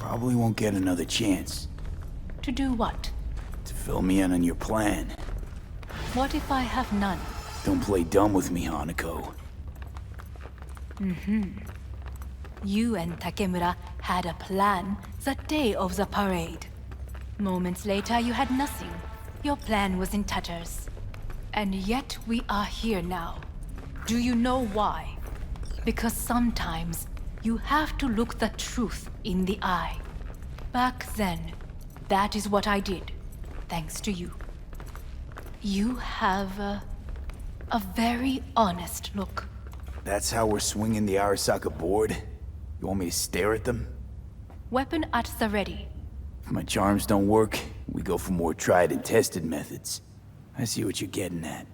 Probably won't get another chance. To do what? To fill me in on your plan. What if I have none? Don't play dumb with me, Hanako. You and Takemura had a plan the day of the parade. Moments later, you had nothing. Your plan was in tatters. And yet we are here now. Do you know why? Because sometimes you have to look the truth in the eye. Back then, that is what I did, thanks to you. You have a very honest look. That's how we're swinging the Arasaka board? You want me to stare at them? Weapon at the ready. If my charms don't work, we go for more tried and tested methods. I see what you're getting at.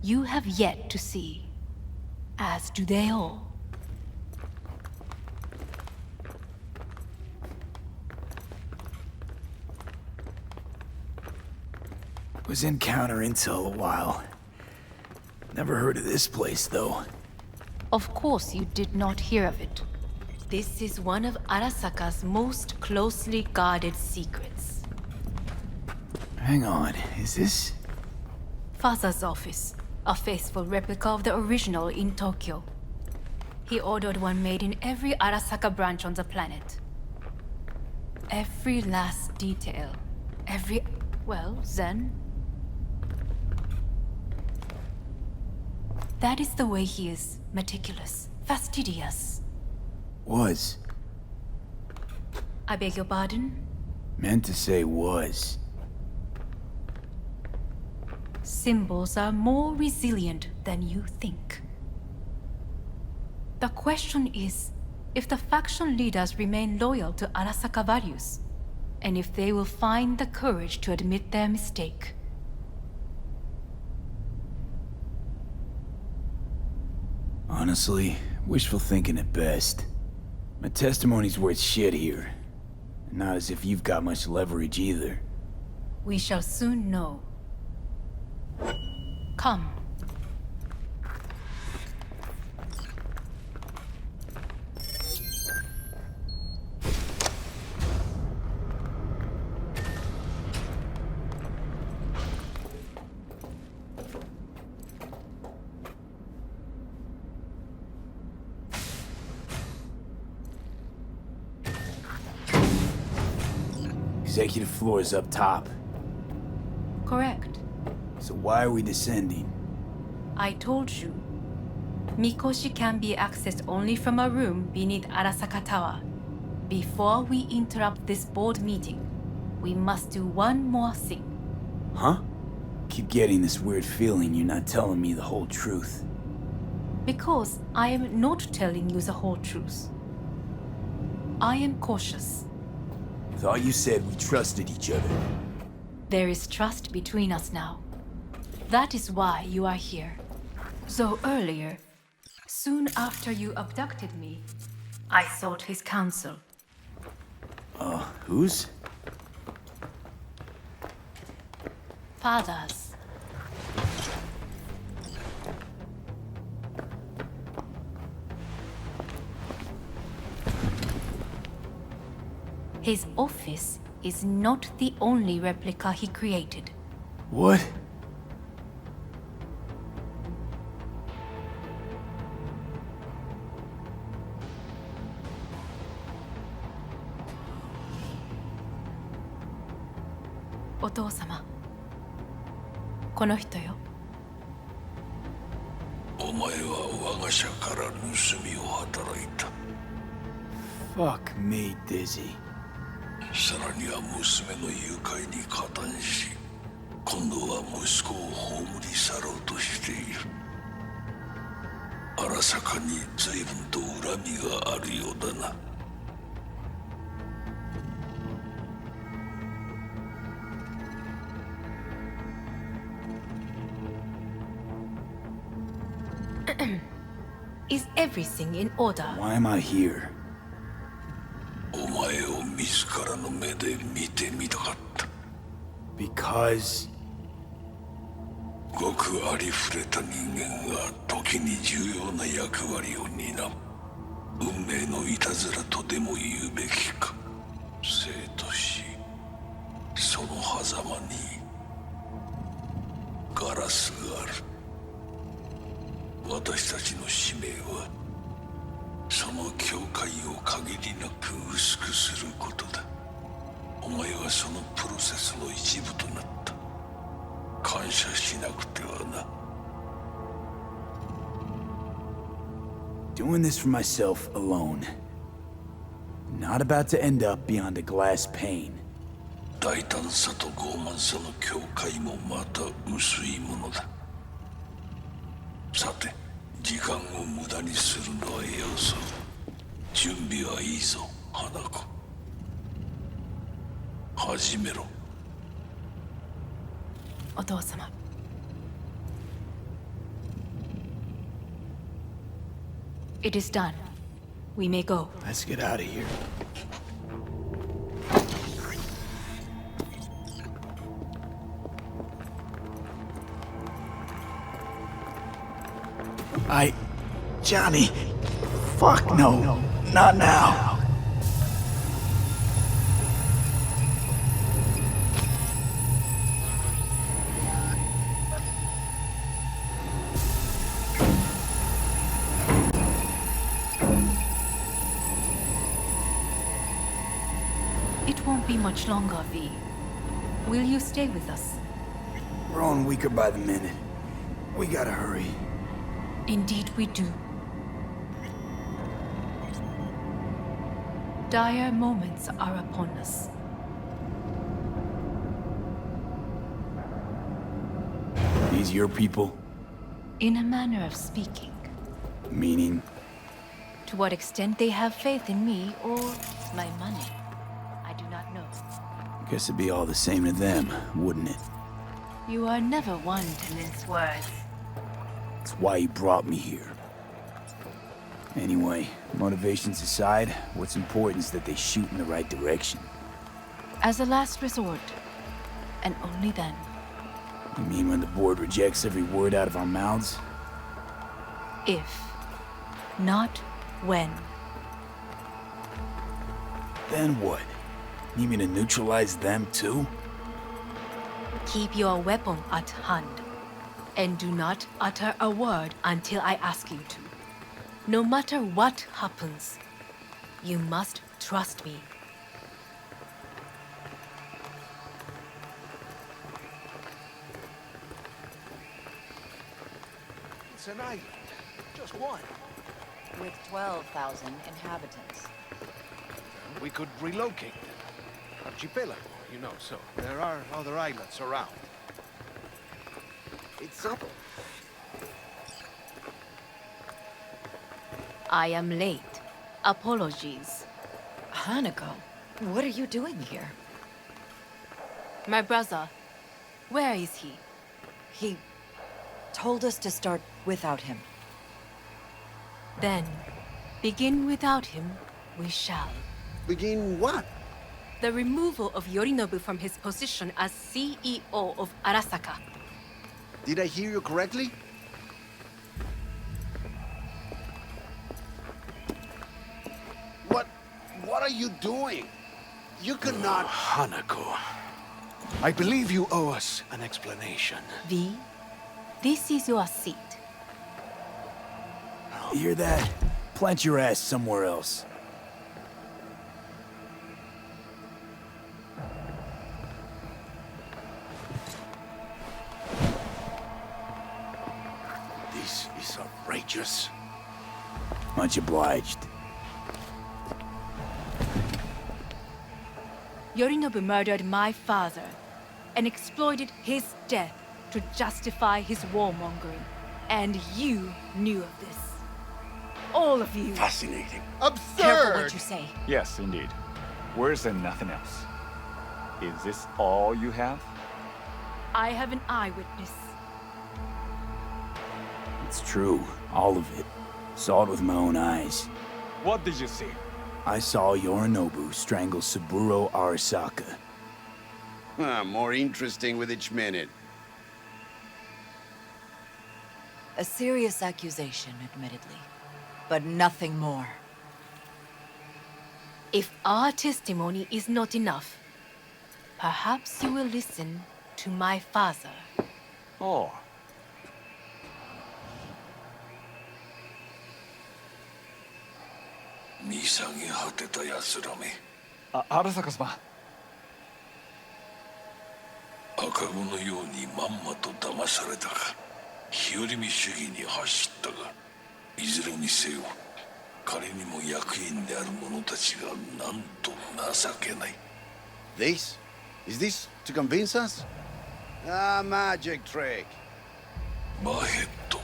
You have yet to see, as do they all. Was in counter intel a while. Never heard of this place, though. Of course you did not hear of it. This is one of Arasaka's most closely guarded secrets. Hang on, is this? Father's office, a faithful replica of the original in Tokyo. He ordered one made in every Arasaka branch on the planet. Every last detail, well, then... That is the way he is, meticulous, fastidious. Was. I beg your pardon? Meant to say was. Symbols are more resilient than you think. The question is, if the faction leaders remain loyal to Arasaka values, and if they will find the courage to admit their mistake. Honestly, wishful thinking at best. My testimony's worth shit here. Not as if you've got much leverage either. We shall soon know. Come. Executive floor is up top. Correct. So why are we descending? I told you. Mikoshi can be accessed only from a room beneath Arasaka Tower. Before we interrupt this board meeting, we must do one more thing. Huh? Keep getting this weird feeling you're not telling me the whole truth. Because I am not telling you the whole truth. I am cautious. Thought you said we trusted each other. There is trust between us now. That is why you are here. So earlier, soon after you abducted me, I sought his counsel. Whose? Father's. His office is not the only replica he created. What? Otou-sama. この人よ。お前は我が社から盗みを働いた。Fuck me, Dizzy. さらには娘の誘拐に加担し、今度は息子を葬り去ろうとしている。荒坂に随分と恨みがあるようだな。Is everything in order? Why am I here? お前を自らの目で見てみたかった。Because... ごくありふれた人間が時に重要な役割を担う。運命のいたずらとでも言うべきか。生と死、その狭間にガラスがある。私たちの使命はその境界を限りなく薄くすることだ。お前はそのプロセスの一部となった。感謝しなくてはな。 Doing this for myself alone. Not about to end up beyond a glass pane. 大胆さと傲慢さの境界もまた薄いものだ。さて、時間を無駄にするのはよそう。準備はいいぞ、花子。始めろ。お父様。It is done. We may go. Let's get out of here. Johnny. Fuck no. Not now. It won't be much longer, V. Will you stay with us? We're on weaker by the minute. We gotta hurry. Indeed we do. Dire moments are upon us. These your people? In a manner of speaking. Meaning? To what extent they have faith in me or my money, I do not know. Guess it'd be all the same to them, wouldn't it? You are never one to mince words. That's why you brought me here. Anyway, motivations aside, what's important is that they shoot in the right direction. As a last resort, and only then. You mean when the board rejects every word out of our mouths? If, not when. Then what? Need me to neutralize them too? Keep your weapon at hand, and do not utter a word until I ask you to. No matter what happens, you must trust me. It's an island. Just one. With 12,000 inhabitants. We could relocate them. Archipelago, you know, so there are other islands around. It's subtle. I am late. Apologies. Hanako, what are you doing here? My brother, where is he? He told us to start without him. Then, begin without him, we shall. Begin what? The removal of Yorinobu from his position as CEO of Arasaka. Did I hear you correctly? What are you doing? You cannot... Hanako. I believe you owe us an explanation. V, this is your seat. You hear that? Plant your ass somewhere else. This is outrageous. Much obliged. Yorinobu murdered my father and exploited his death to justify his warmongering. And you knew of this. All of you. Fascinating. Careful what you say. Yes, indeed. Where's there nothing else? Is this all you have? I have an eyewitness. It's true, all of it. Saw it with my own eyes. What did you see? I saw Yorinobu strangle Saburo Arasaka. More interesting with each minute. A serious accusation, admittedly. But nothing more. If our testimony is not enough, perhaps you will listen to my father. Oh. 見下げ果てた奴らめ。荒坂様。赤子のようにまんまと騙されたか。日和見主義に走ったが、いずれにせよ彼にも役員である者たちがなんと情けない。 This? Is this to convince us? Ah, magic trick. バヘッド、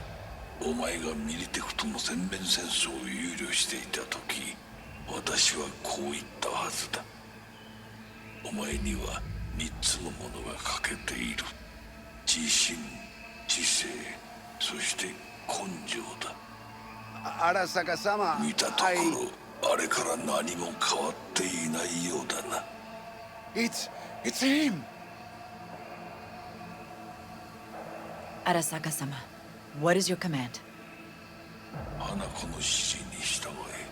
お前がミリテクとの全面戦争を憂慮していた時、私はこう言ったはずだ。お前には3つのものが欠けている。自信、知性、そして根性だ。Arasaka-sama, 見たところ、あれから何も変わっていないようだな。It's him! Arasaka-sama, what is your command? 花子の指示に従え。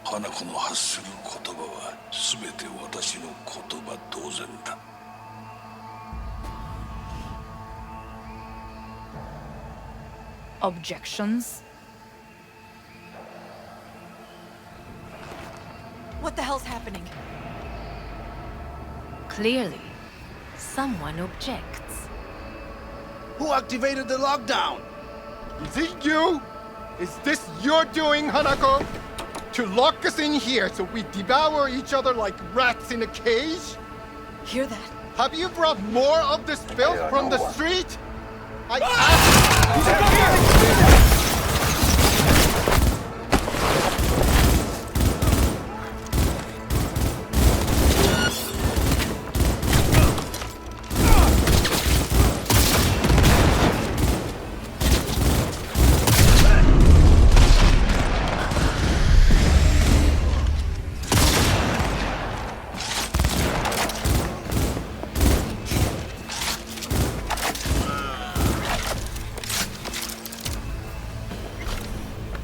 花子の発する言葉は全て私の言葉同然だ。Objections? What the hell's happening? Clearly, someone objects. Who activated the lockdown? Is it you? Is this your doing, Hanako? To lock us in here so we devour each other like rats in a cage? Hear that? Have you brought more of this filth from the street? I asked...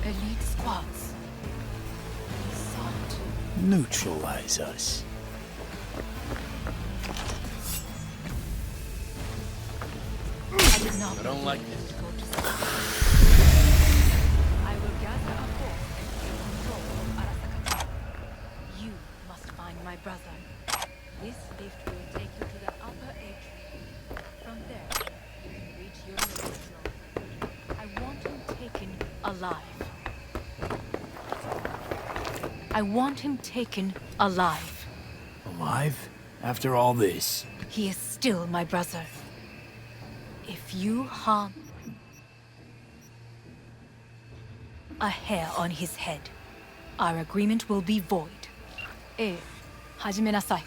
Elite squads. Assault. Neutralize us. I did not. I don't like this. Go to sleep. I will gather a force and take control of Arasaka. You must find my brother. This lift will take you to the upper atrium. From there, you can reach your next. I want him taken alive. I want him taken alive. Alive? After all this? He is still my brother. If you harm a hair on his head, our agreement will be void. ええ、始めなさい。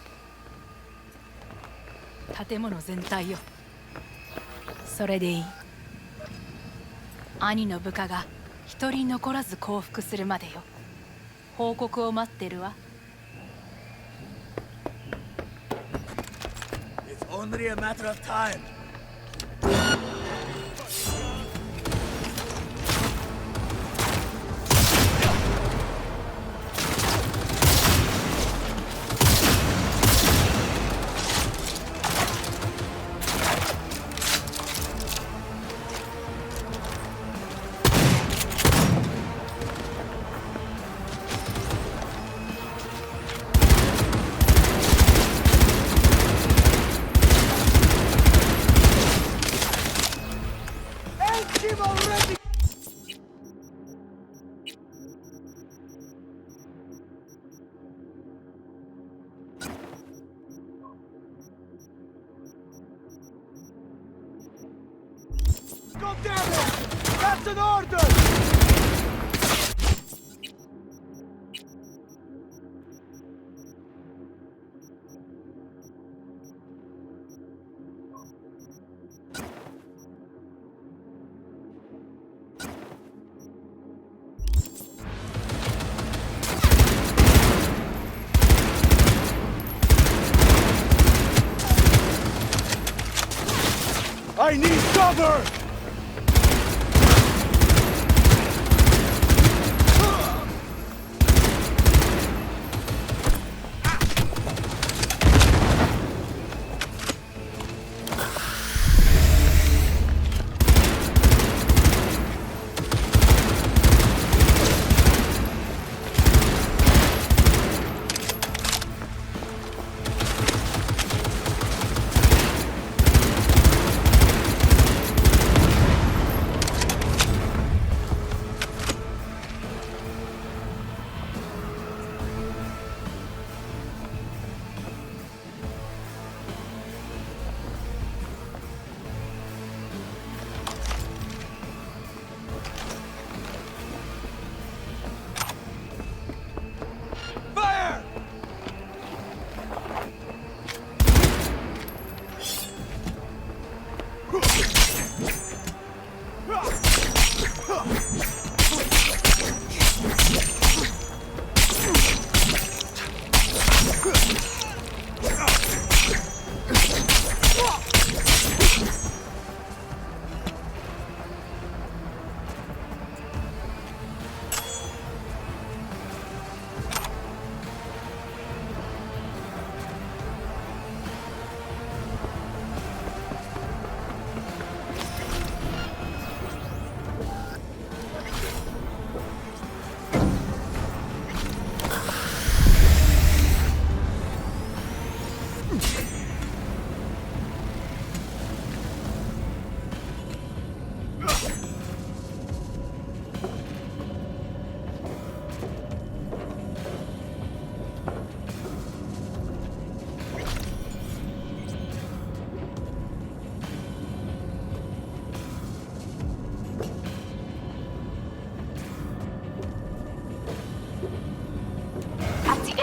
建物全体よ。それでいい。兄の部下が一人残らず降伏するまでよ。報告を待ってるわ。It's only a matter of time. Go down there! That's an order! I need cover!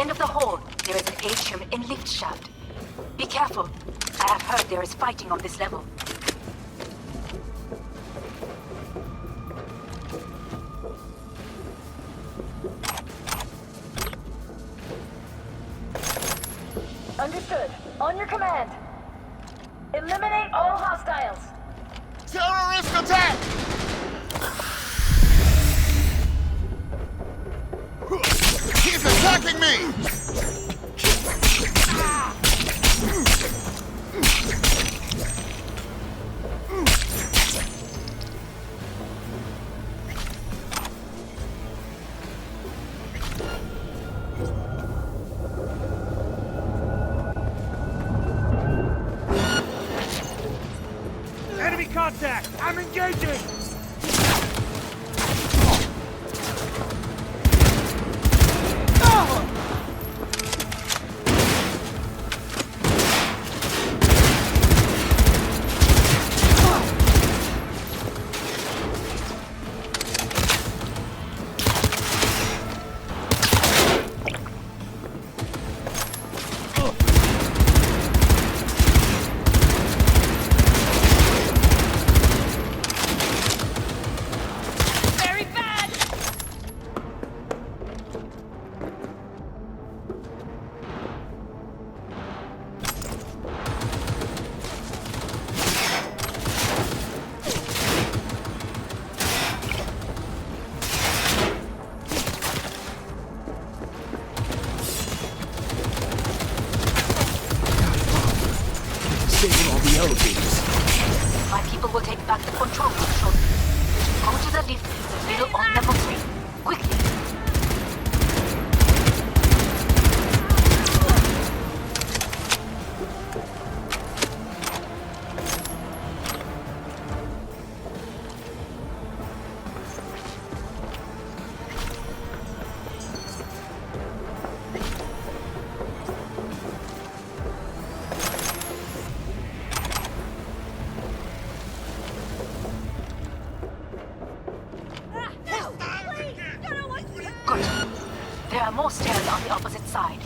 end of the hall, there is an atrium and lift shaft. Be careful. I have heard there is fighting on this level. Understood. On your command. Eliminate all hostiles. Terrorist attack! He's attacking me! Enemy contact! I'm engaging! Saving all the elevators. My people will take back the control room shortly. Go to the lift in the middle on level 3. Quickly! Good. There are more stairs on the opposite side.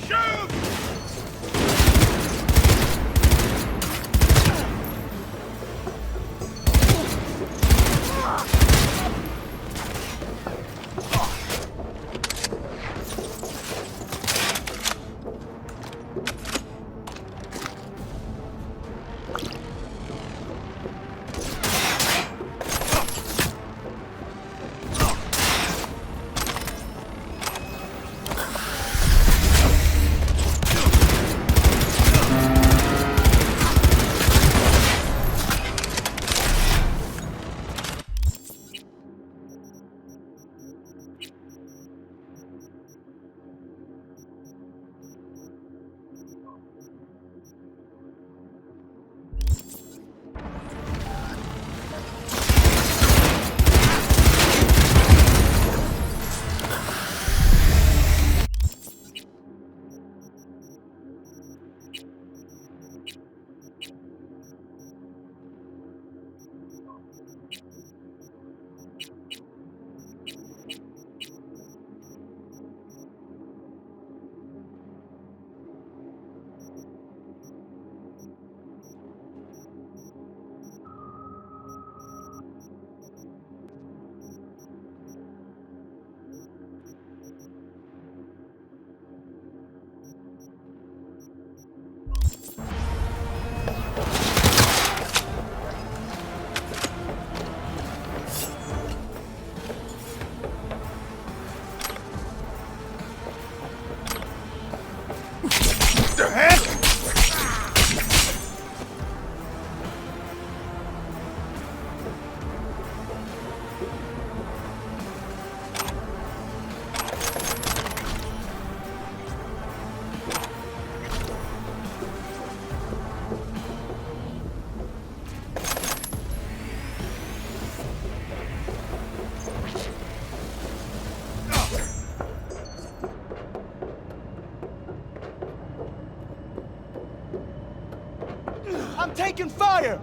I'm taking fire!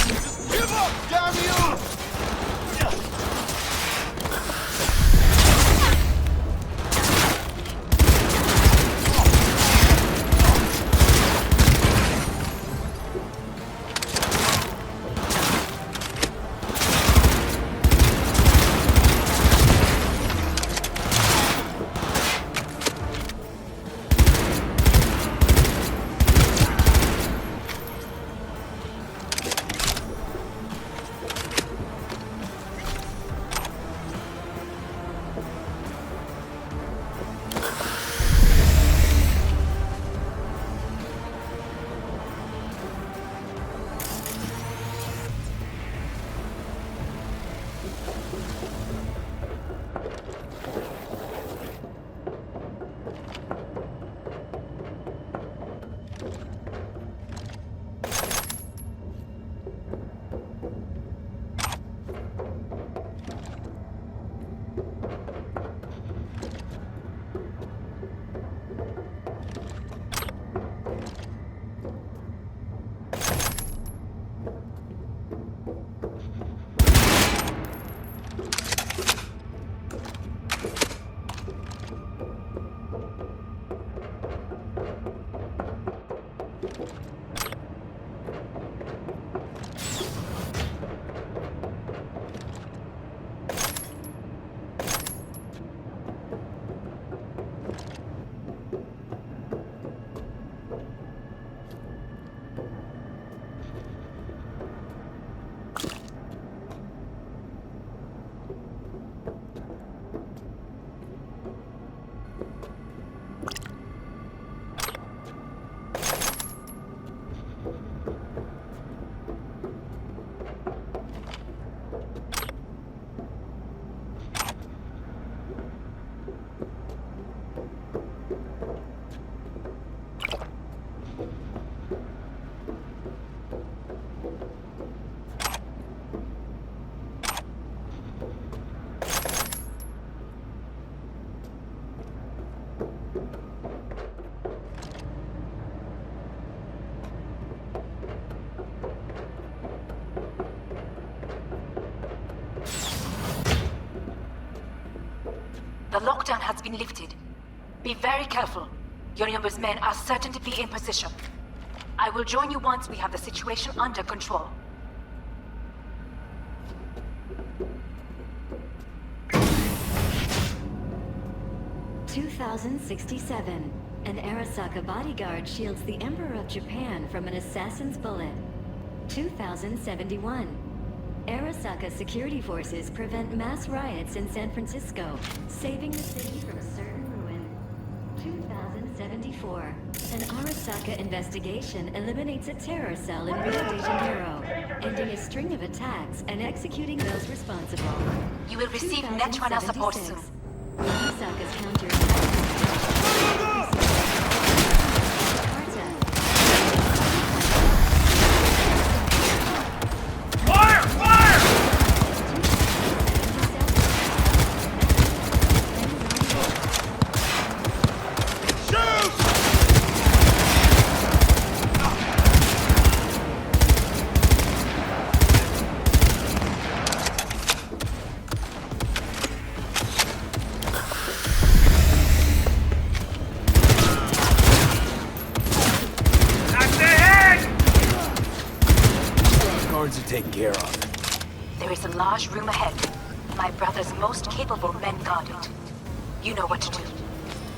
Just give up, damn you! The lockdown has been lifted. Be very careful. Yorinobu's men are certain to be in position. I will join you once we have the situation under control. "2067. An Arasaka bodyguard shields the Emperor of Japan from an assassin's bullet. 2071. Arasaka security forces prevent mass riots in San Francisco, saving the city from certain ruin. 2074. An Arasaka investigation eliminates a terror cell in Rio de Janeiro, ending a string of attacks and executing those responsible. You will receive Netrunner support soon. Arasaka's counterattack. Taken care of. There is a large room ahead. My brother's most capable men guard it. You know what to do.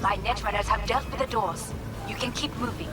My netrunners have dealt with the doors. You can keep moving.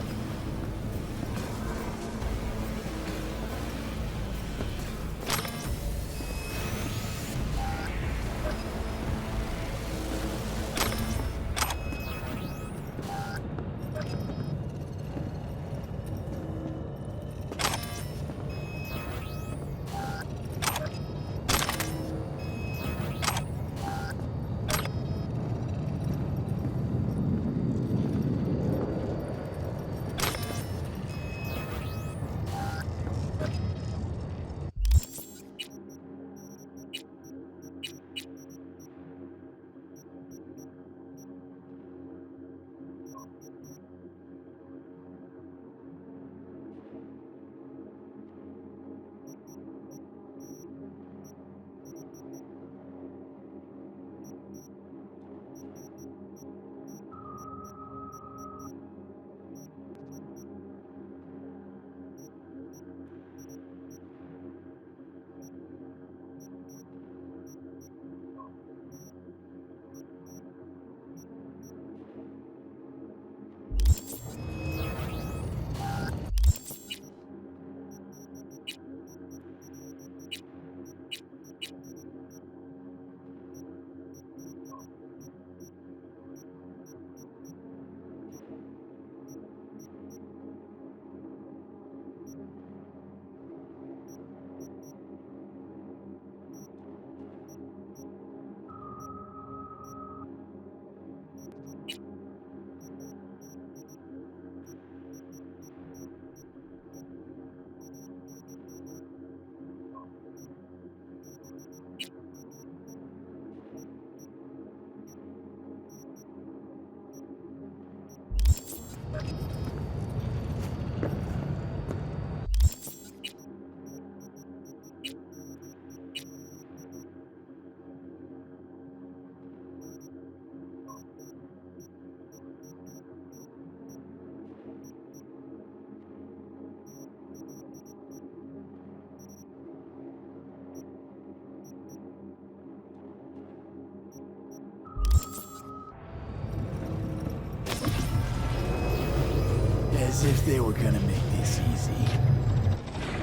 As if they were gonna make this easy.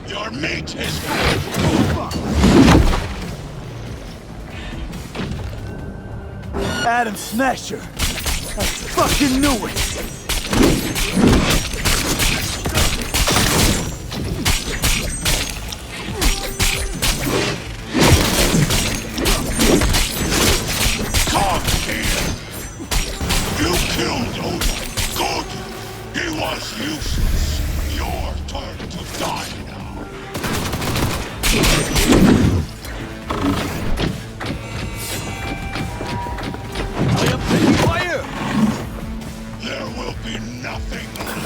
Your mate is... Adam Smasher! I fucking knew it! Come here! You killed Oda. Good! He was useless. Your turn to die now. Fire! There will be nothing left.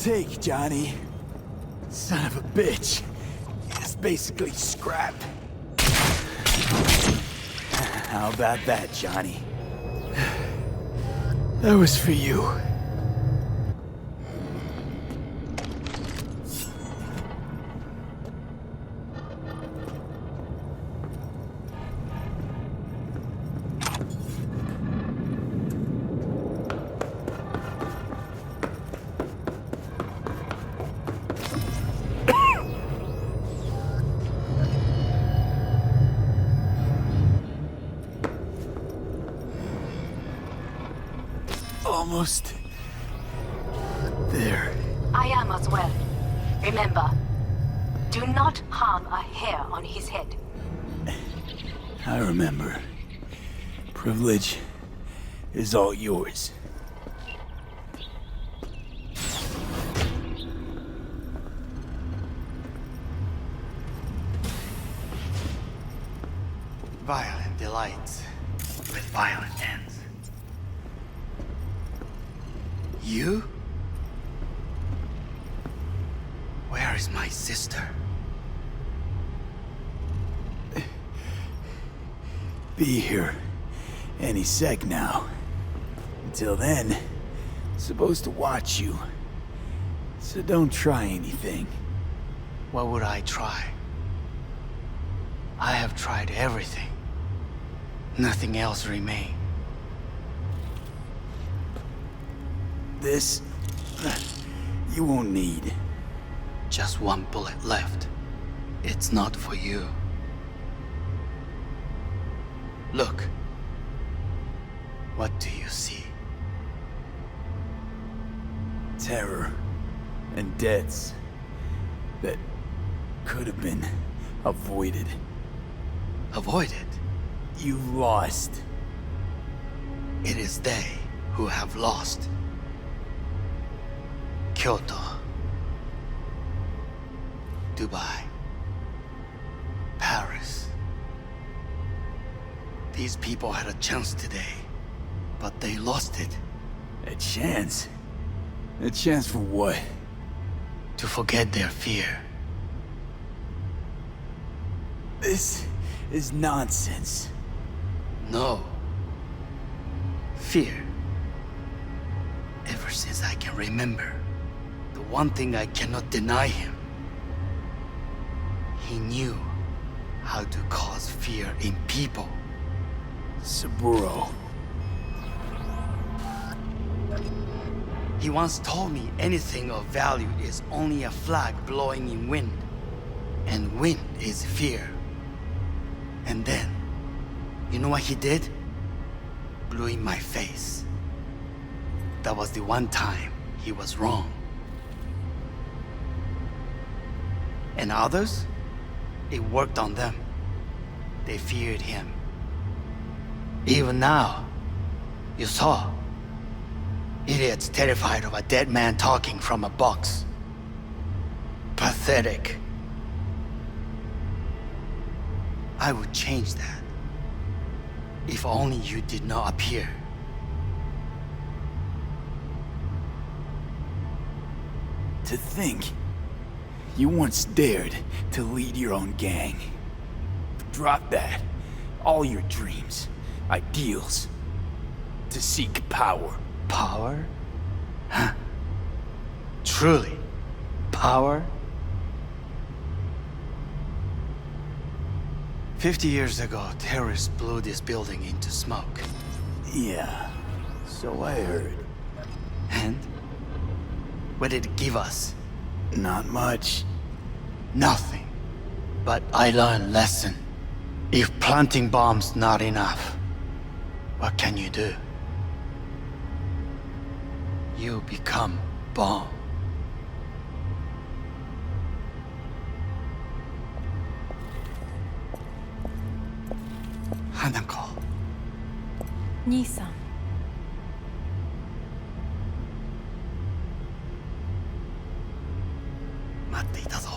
take, Johnny. Son of a bitch. It's basically scrap. How about that, Johnny? That was for you. Almost there. I am as well. Remember, do not harm a hair on his head. I remember. Privilege is all yours. Violent delights with violent ends. You? Where is my sister? Be here any sec now. Until then, supposed to watch you. So don't try anything. What would I try? I have tried everything. Nothing else remains. This, you won't need. Just one bullet left. It's not for you. Look. What do you see? Terror and deaths that could have been avoided. Avoided? You lost. It is they who have lost. Kyoto, Dubai, Paris. These people had a chance today, but they lost it. A chance? A chance for what? To forget their fear. This is nonsense. No. Fear. Ever since I can remember, the one thing I cannot deny him. He knew how to cause fear in people. Saburo. He once told me anything of value is only a flag blowing in wind. And wind is fear. And then, you know what he did? Blew in my face. That was the one time he was wrong. And others? It worked on them. They feared him. Even now, you saw. Idiots terrified of a dead man talking from a box. Pathetic. I would change that. If only you did not appear. To think, you once dared to lead your own gang. Drop that. All your dreams, ideals. To seek power. Power? Huh. Truly, power? 50 years ago, terrorists blew this building into smoke. Yeah, so I heard. And? What did it give us? Not much. Nothing. But I learned lesson. If planting bombs not enough, what can you do? You become bomb. Hanako. 兄さん。待っていたぞ。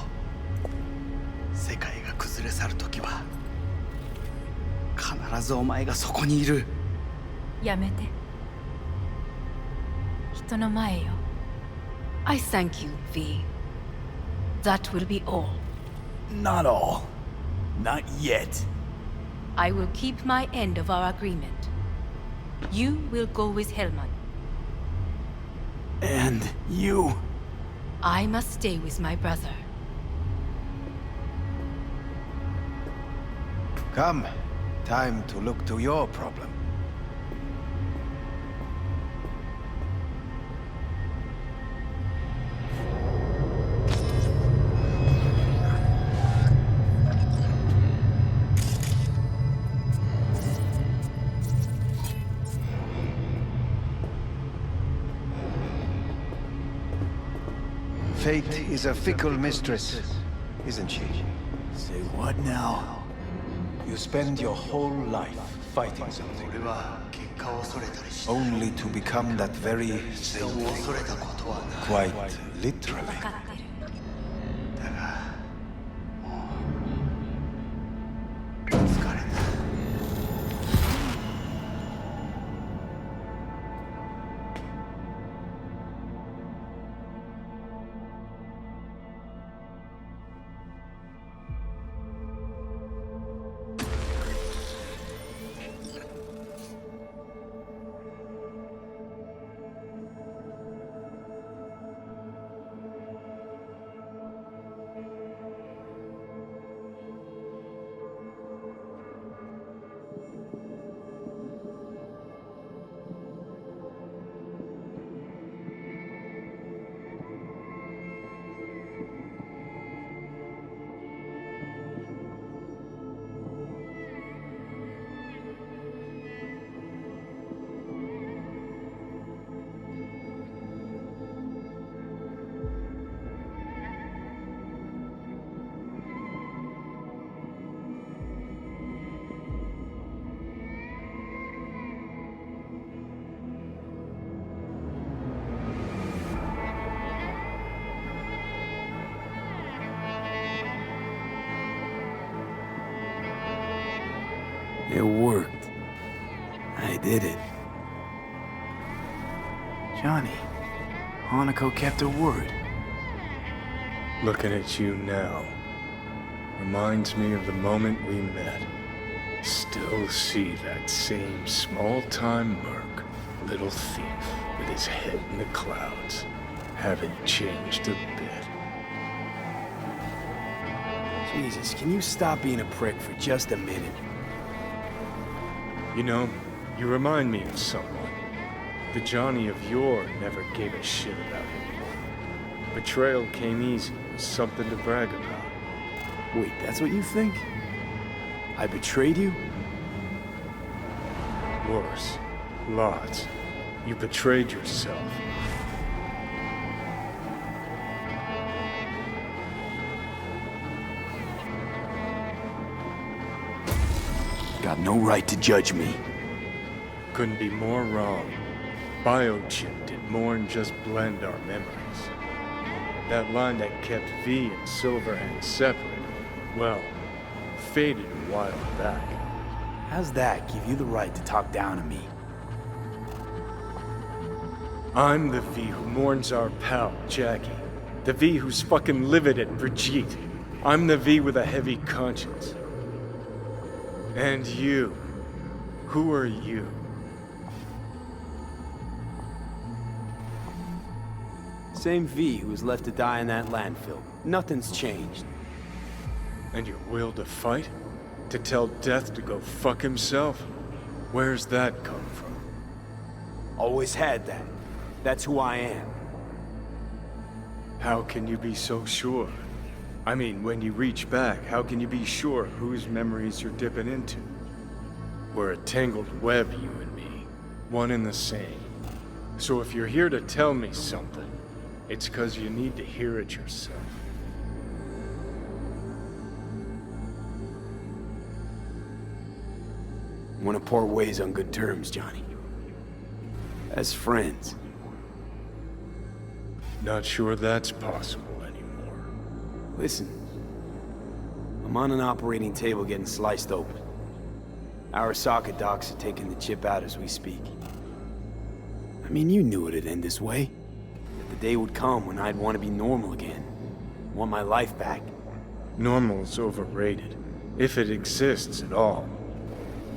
世界が崩れ去る時は必ずお前がそこにいる。やめて。人の前よ。I thank you, V. That will be all. Not all. Not yet. I will keep my end of our agreement. You will go with Hellman. And you? I must stay with my brother. Come. Time to look to your problem. Fate is a fickle mistress, isn't she? Say what now? You spend your whole life fighting something, only to become that very same thing. Quite literally. It worked. I did it. Johnny, Hanako kept her word. Looking at you now reminds me of the moment we met. Still see that same small-time merc, little thief with his head in the clouds. Haven't changed a bit. Jesus, can you stop being a prick for just a minute? You know, you remind me of someone. The Johnny of yore never gave a shit about anyone. Betrayal came easy, was something to brag about. Wait, that's what you think? I betrayed you? Worse. Lots. You betrayed yourself. Got no right to judge me. Couldn't be more wrong. Biochip did more than just blend our memories. That line that kept V and Silverhand separate, well, faded a while back. How's that give you the right to talk down to me? I'm the V who mourns our pal, Jackie. The V who's fucking livid at Brigitte. I'm the V with a heavy conscience. And you. Who are you? Same V who was left to die in that landfill. Nothing's changed. And your will to fight? To tell death to go fuck himself? Where's that come from? Always had that. That's who I am. How can you be so sure? I mean, when you reach back, how can you be sure whose memories you're dipping into? We're a tangled web, you and me. One and the same. So if you're here to tell me something, it's 'cause you need to hear it yourself. Want to part ways on good terms, Johnny. As friends. Not sure that's possible anymore. Listen. I'm on an operating table getting sliced open. Arasaka docs are taking the chip out as we speak. I mean, you knew it'd end this way. At the day would come when I'd want to be normal again. Want my life back. Normal's overrated. If it exists at all.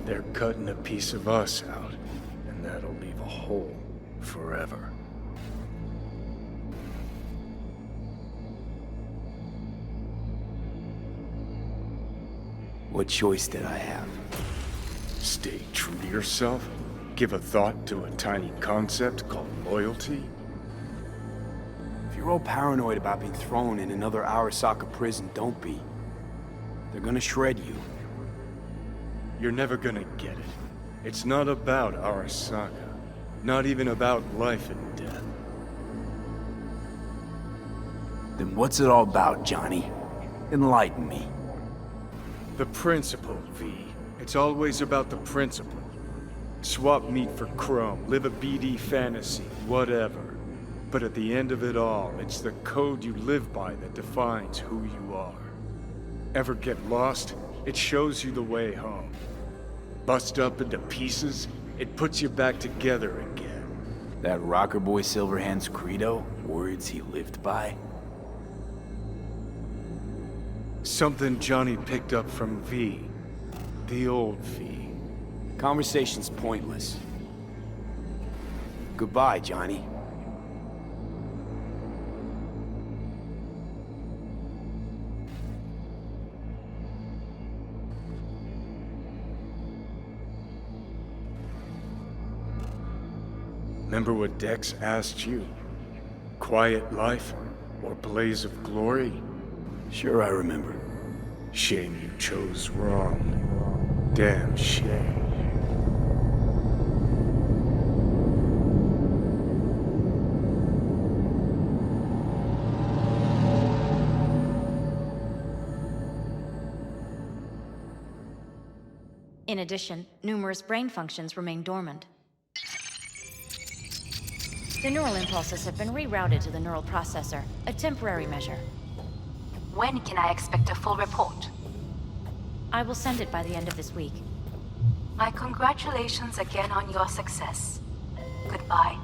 They're cutting a piece of us out, and that'll leave a hole forever. What choice did I have? Stay true to yourself? Give a thought to a tiny concept called loyalty? If you're all paranoid about being thrown in another Arasaka prison, don't be. They're gonna shred you. You're never gonna get it. It's not about Arasaka. Not even about life and death. Then what's it all about, Johnny? Enlighten me. The principle, V. It's always about the principle. Swap meat for chrome, live a BD fantasy, whatever. But at the end of it all, it's the code you live by that defines who you are. Ever get lost? It shows you the way home. Bust up into pieces, it puts you back together again. That rocker boy Silverhand's credo? Words he lived by? Something Johnny picked up from V. The old V. Conversation's pointless. Goodbye, Johnny. Remember what Dex asked you? Quiet life or blaze of glory? Sure I remember. Shame you chose wrong. Damn shame. In addition, numerous brain functions remain dormant. The neural impulses have been rerouted to the neural processor, a temporary measure. When can I expect a full report? I will send it by the end of this week. My congratulations again on your success. Goodbye.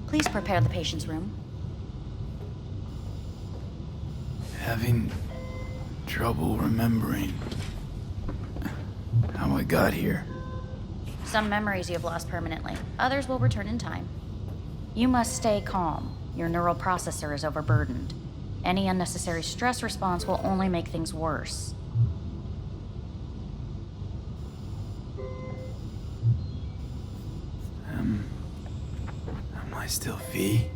Please prepare the patient's room. Having trouble remembering how I got here. Some memories you have lost permanently. Others will return in time. You must stay calm. Your neural processor is overburdened. Any unnecessary stress response will only make things worse. Am I still V?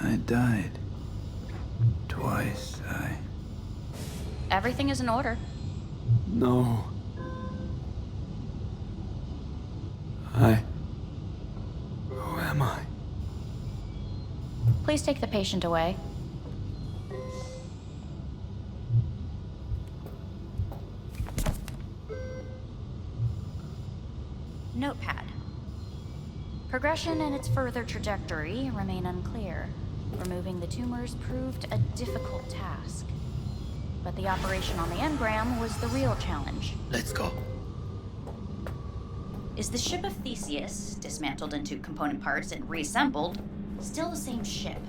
I died. Twice, Everything is in order. No. Who am I? Please take the patient away. Notepad. Progression and its further trajectory remain unclear. Removing the tumors proved a difficult task. But the operation on the engram was the real challenge. Let's go. Is the ship of Theseus, dismantled into component parts and reassembled, still the same ship?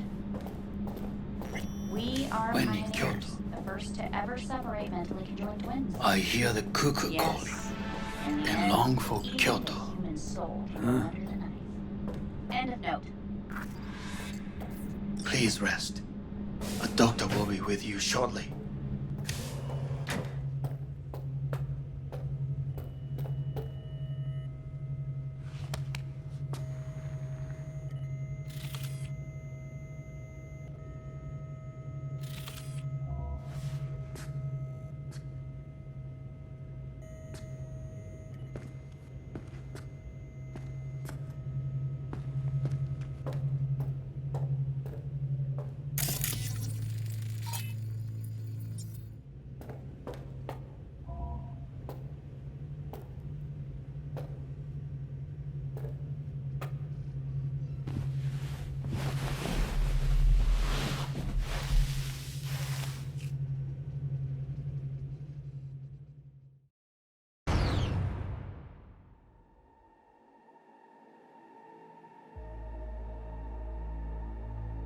We are pioneers, the first to ever separate mentally conjoined twins. I hear the cuckoo calling and long for Kyoto. Human soul Huh? under the knife. End of note. Please rest. A doctor will be with you shortly.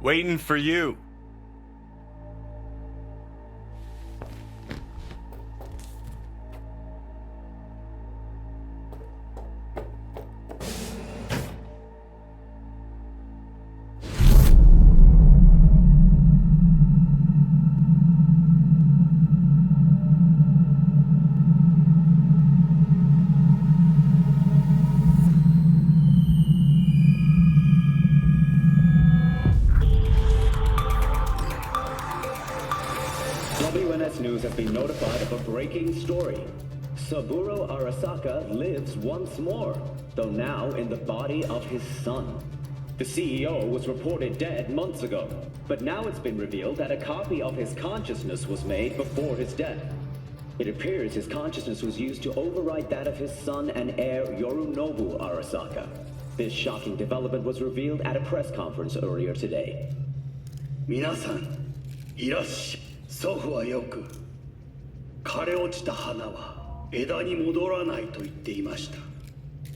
Waiting for you. WNS News has been notified of a breaking story. Saburo Arasaka lives once more, though now in the body of his son. The CEO was reported dead months ago, but now it's been revealed that a copy of his consciousness was made before his death. It appears his consciousness was used to override that of his son and heir Yorunobu Arasaka. This shocking development was revealed at a press conference earlier today. 皆さん、いらっしゃい。祖父はよく、枯れ落ちた花は枝に戻らないと言っていました。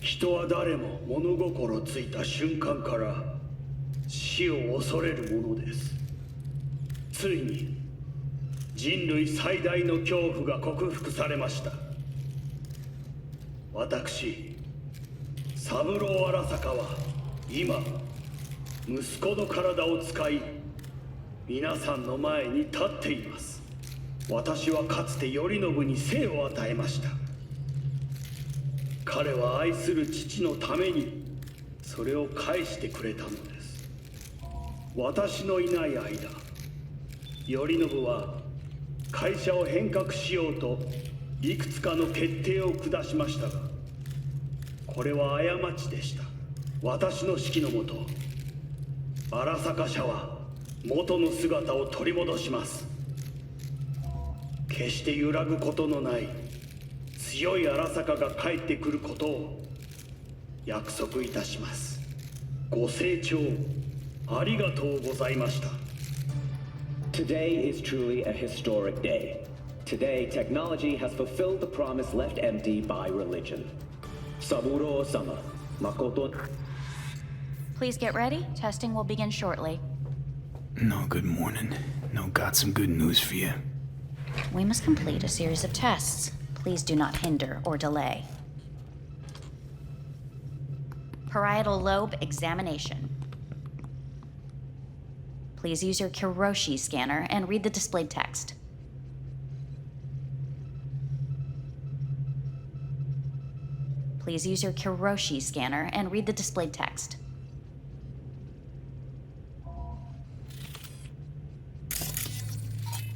人は誰も物心ついた瞬間から死を恐れるものです。ついに人類最大の恐怖が克服されました。私、三郎荒坂は今、息子の体を使い、皆さんの前に立っています。私はかつて頼信に生を与えました。彼は愛する父のためにそれを返してくれたのです。私のいない間、頼信は会社を変革しようといくつかの決定を下しましたが、これは過ちでした。私の指揮のもと、荒坂社は元の姿を取り戻します。決して揺らぐことのない強い荒坂が帰ってくることを約束いたします。ご清聴ありがとうございました。 Today is truly a historic day. Today, technology has fulfilled the promise left empty by religion. Saburo-sama, Makoto. Please get ready. Testing will begin shortly. No, good morning. No, got some good news for you. We must complete a series of tests. Please do not hinder or delay. Parietal lobe examination. Please use your Kiroshi scanner and read the displayed text. Please use your Kiroshi scanner and read the displayed text.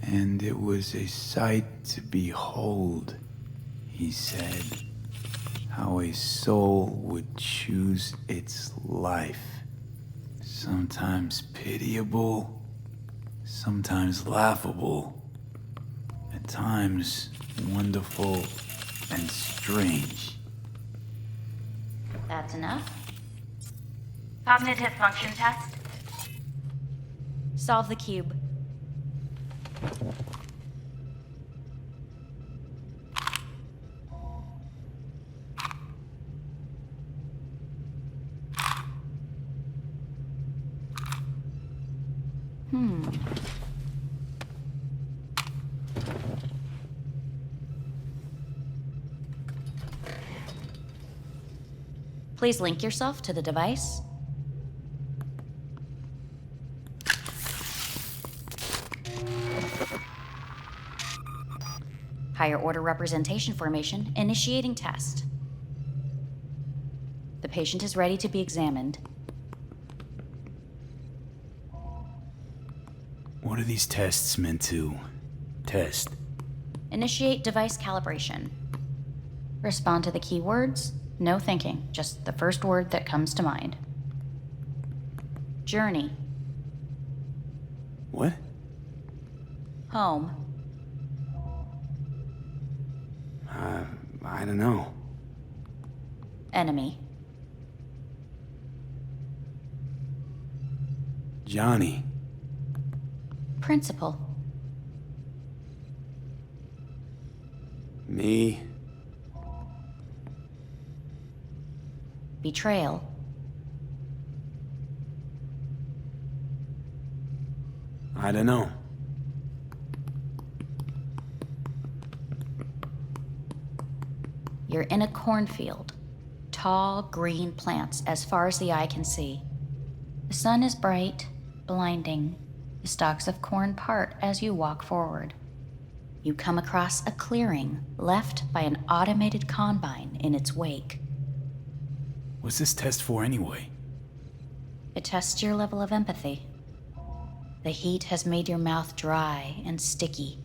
And it was a sight to behold, he said, how a soul would choose its life. Sometimes pitiable, sometimes laughable, at times wonderful and strange. That's enough. Cognitive function test. Solve the cube. Please link yourself to the device. Higher order representation formation, initiating test. The patient is ready to be examined. What are these tests meant to test? Initiate device calibration. Respond to the keywords. No thinking, just the first word that comes to mind. Journey. What? Home. I don't know. Enemy. Johnny. Principal. Me. Betrayal. I don't know. You're in a cornfield. Tall, green plants as far as the eye can see. The sun is bright, blinding. The stalks of corn part as you walk forward. You come across a clearing left by an automated combine in its wake. What's this test for anyway? It tests your level of empathy. The heat has made your mouth dry and sticky.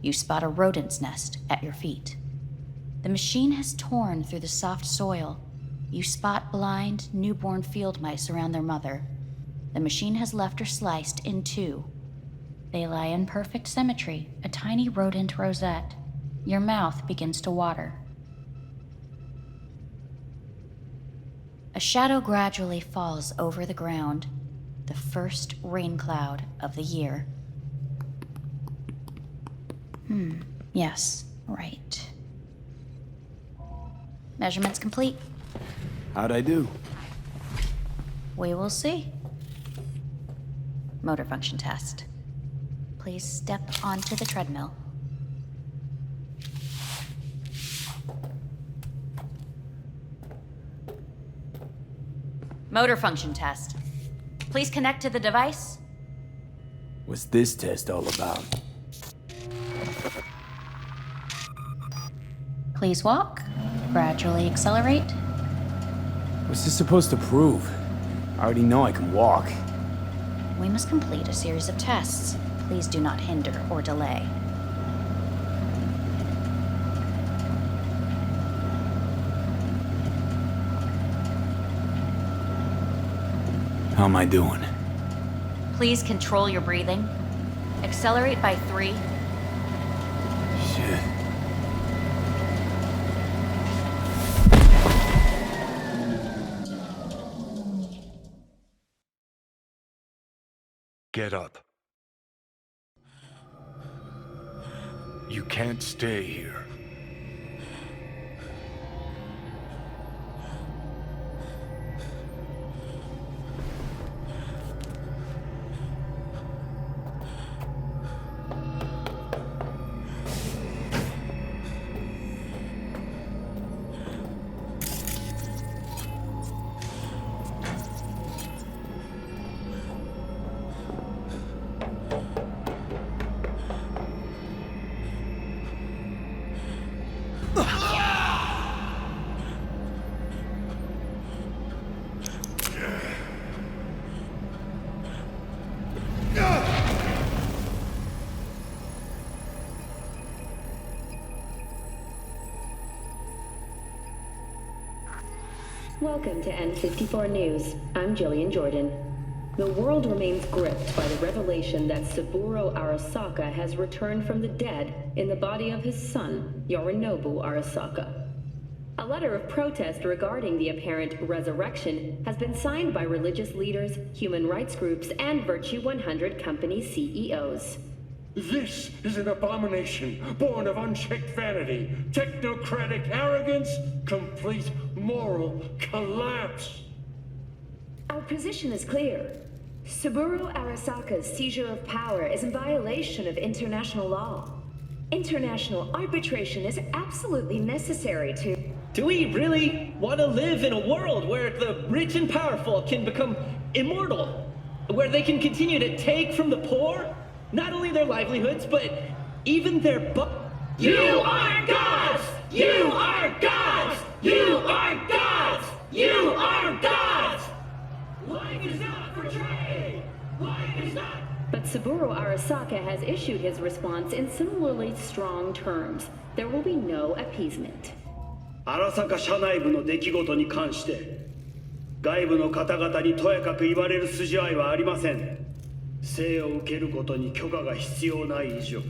You spot a rodent's nest at your feet. The machine has torn through the soft soil. You spot blind, newborn field mice around their mother. The machine has left her sliced in two. They lie in perfect symmetry, a tiny rodent rosette. Your mouth begins to water. A shadow gradually falls over the ground, the first rain cloud of the year. Yes, right. Measurements complete. How'd I do? We will see. Motor function test. Please step onto the treadmill. Motor function test. Please connect to the device. What's this test all about? Please walk. Gradually accelerate. What's this supposed to prove? I already know I can walk. We must complete a series of tests. Please do not hinder or delay. How am I doing? Please control your breathing. Accelerate by 3. Shit. Get up. You can't stay here. Welcome to N54 News. I'm Jillian Jordan. The world remains gripped by the revelation that Saburo Arasaka has returned from the dead in the body of his son, Yorinobu Arasaka. A letter of protest regarding the apparent resurrection has been signed by religious leaders, human rights groups, and Virtue 100 company CEOs. This is an abomination born of unchecked vanity, technocratic arrogance, complete moral collapse. Our position is clear. Saburo Arasaka's seizure of power is in violation of international law. International arbitration is absolutely necessary to... Do we really want to live in a world where the rich and powerful can become immortal? Where they can continue to take from the poor? Not only their livelihoods, but even their You are gods! You are gods! You are gods! You are gods! Life is not for trade! Life is not... But Saburo Arasaka has issued his response in similarly strong terms. There will be no appeasement. 荒坂社内部の出来事に関して外部の方々にとやかく言われる筋合いはありません。生を受けることに許可が必要ない以上、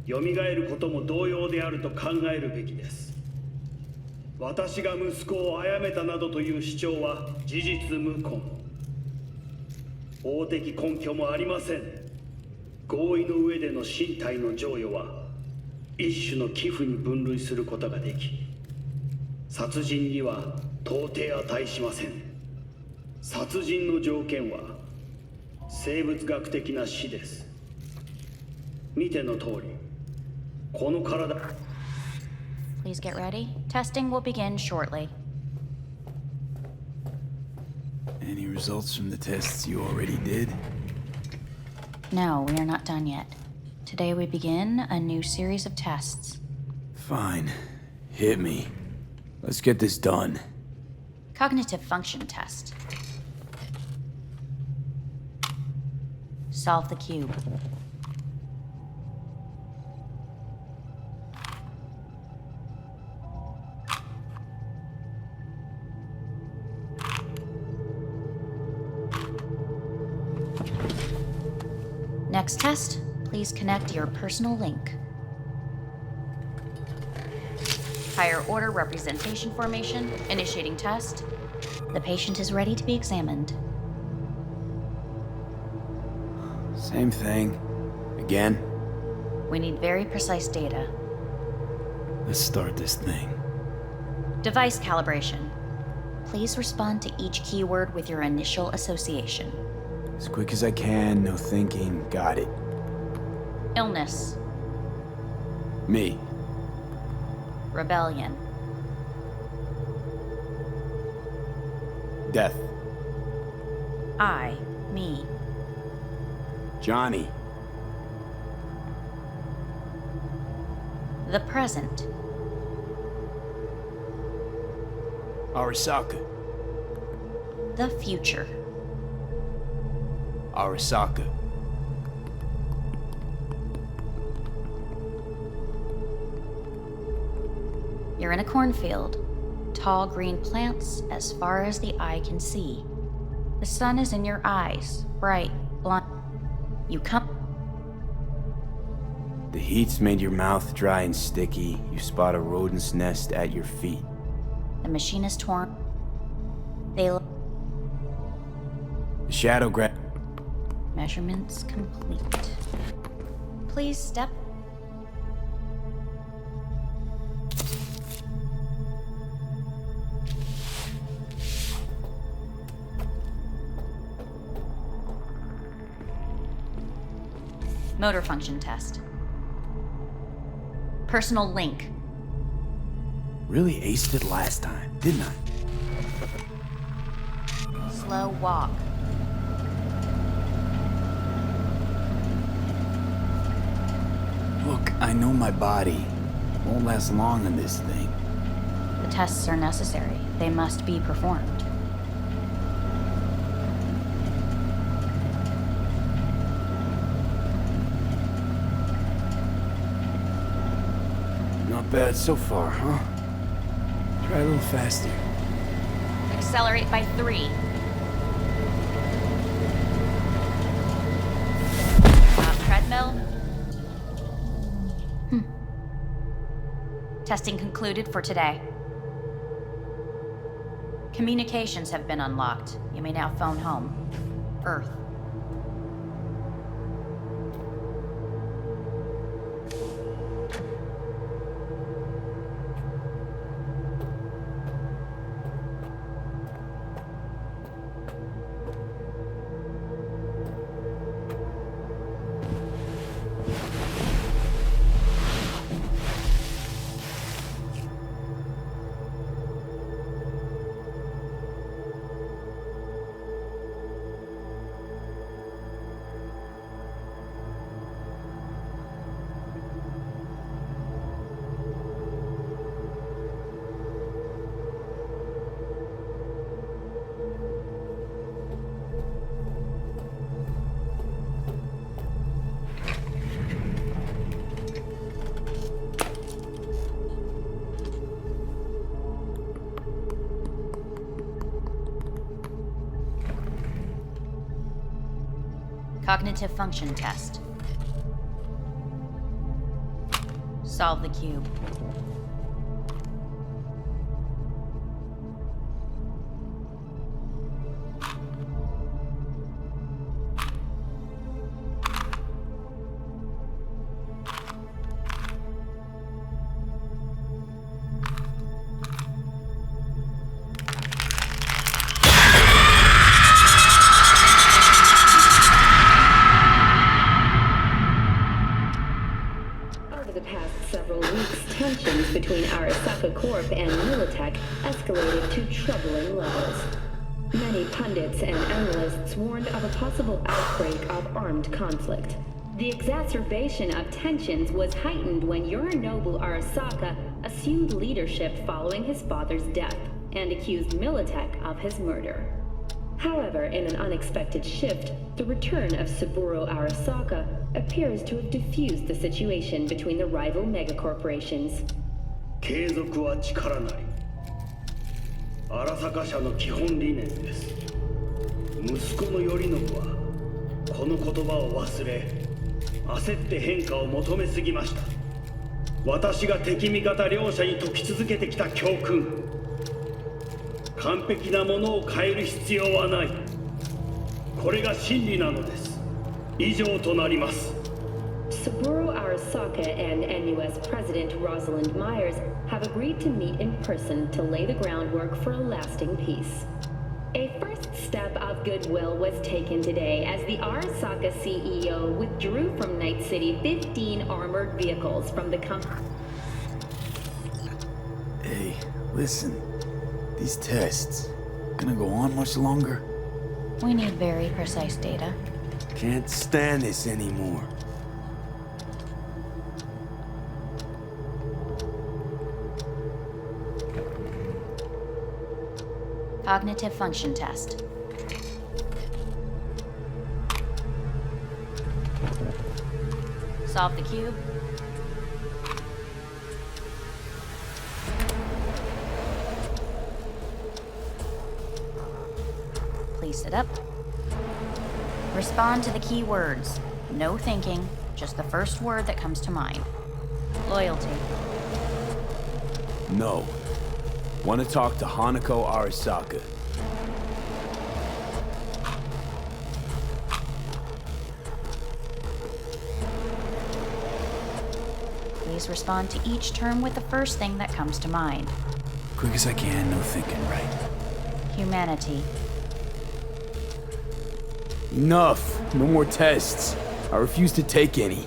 蘇ることも同様であると考えるべきです。私が息子を殺めたなどという主張は事実無根。法的根拠もありません。合意の上での身体の贈与は一種の寄付に分類することができ、殺人には到底値しません。殺人の条件は生物学的な死です。見ての通り、この体。 Please get ready. Testing will begin shortly. Any results from the tests you already did? No, we are not done yet. Today we begin a new series of tests. Fine. Hit me. Let's get this done. Cognitive function test. Solve the cube. Next test, please connect your personal link. Higher order representation formation, initiating test. The patient is ready to be examined. Same thing. Again? We need very precise data. Let's start this thing. Device calibration. Please respond to each keyword with your initial association. As quick as I can, no thinking. Got it. Illness. Me. Rebellion. Death. I. Me. Johnny. The present. Arasaka. The future. Arasaka. You're in a cornfield. Tall green plants as far as the eye can see. The sun is in your eyes, bright, blind. You come. The heat's made your mouth dry and sticky. You spot a rodent's nest at your feet. The machine is torn. They The shadow grab. Measurements complete. Please step. Motor function test. Personal link. Really aced it last time, didn't I? Slow walk. Look, I know my body. Won't last long on this thing. The tests are necessary. They must be performed. Not bad so far, huh? Try a little faster. Accelerate by 3. Treadmill. Testing concluded for today. Communications have been unlocked. You may now phone home. Earth. Cognitive function test. Solve the cube. Arasaka Corp and Militech escalated to troubling levels. Many pundits and analysts warned of a possible outbreak of armed conflict. The exacerbation of tensions was heightened when Yorinobu Arasaka assumed leadership following his father's death and accused Militech of his murder. However, in an unexpected shift, the return of Saburo Arasaka appears to have diffused the situation between the rival megacorporations. 継続は力なり。荒坂社の基本理念です。息子の頼信はこの言葉を忘れ、焦って変化を求めすぎました。私が敵味方両者に説き続けてきた教訓。完璧なものを変える必要はない。これが真理なのです。以上となります。Saburo Arasaka and NUS President Rosalind Myers have agreed to meet in person to lay the groundwork for a lasting peace. A first step of goodwill was taken today as the Arasaka CEO withdrew from Night City 15 armored vehicles from the company. Hey, listen. These tests, gonna go on much longer? We need very precise data. Can't stand this anymore. Cognitive function test. Solve the cube. Please sit up. Respond to the key words. No thinking, just the first word that comes to mind. Loyalty. No. Want to talk to Hanako Arasaka. Please respond to each term with the first thing that comes to mind. Quick as I can, no thinking, right? Humanity. Enough! No more tests. I refuse to take any.